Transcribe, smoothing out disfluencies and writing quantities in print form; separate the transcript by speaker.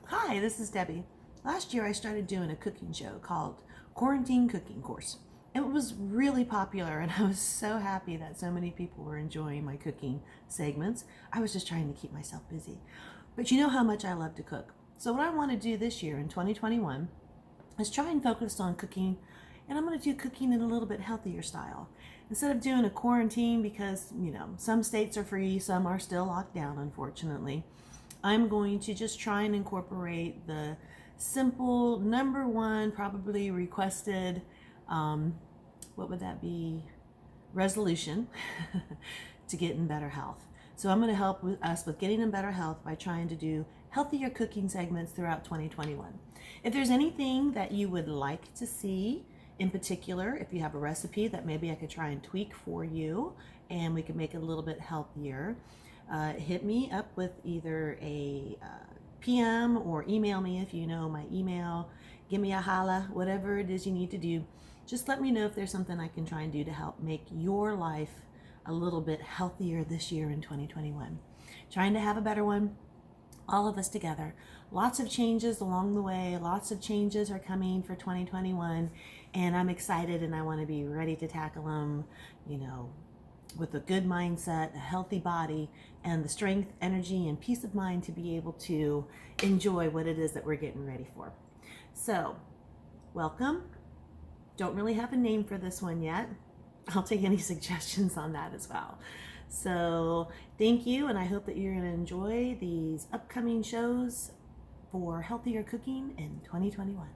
Speaker 1: Hi, this is Debbie. Last year I started doing a cooking show called Quarantine Cooking Course. It was really popular and I was so happy that so many people were enjoying my cooking segments. I was just trying to keep myself busy. But you know how much I love to cook. So what I want to do this year in 2021 is try and focus on cooking, and I'm going to do cooking in a little bit healthier style. Instead of doing a quarantine because, some states are free, some are still locked down, unfortunately. I'm going to just try and incorporate the simple number one, probably requested, what would that be? Resolution to get in better health. So I'm going to help us with getting in better health by trying to do healthier cooking segments throughout 2021. If there's anything that you would like to see in particular, if you have a recipe that maybe I could try and tweak for you and we can make it a little bit healthier, hit me up with either a PM or email me if you know my email. Give me a holla, whatever it is you need to do. Just let me know if there's something I can try and do to help make your life a little bit healthier this year in 2021. Trying to have a better one, all of us together. Lots of changes along the way. Lots of changes are coming for 2021, and I'm excited and I want to be ready to tackle them, with a good mindset, a healthy body, and the strength, energy, and peace of mind to be able to enjoy what it is that we're getting ready for. So, welcome. Don't really have a name for this one yet. I'll take any suggestions on that as well. So, thank you, and I hope that you're going to enjoy these upcoming shows for healthier cooking in 2021.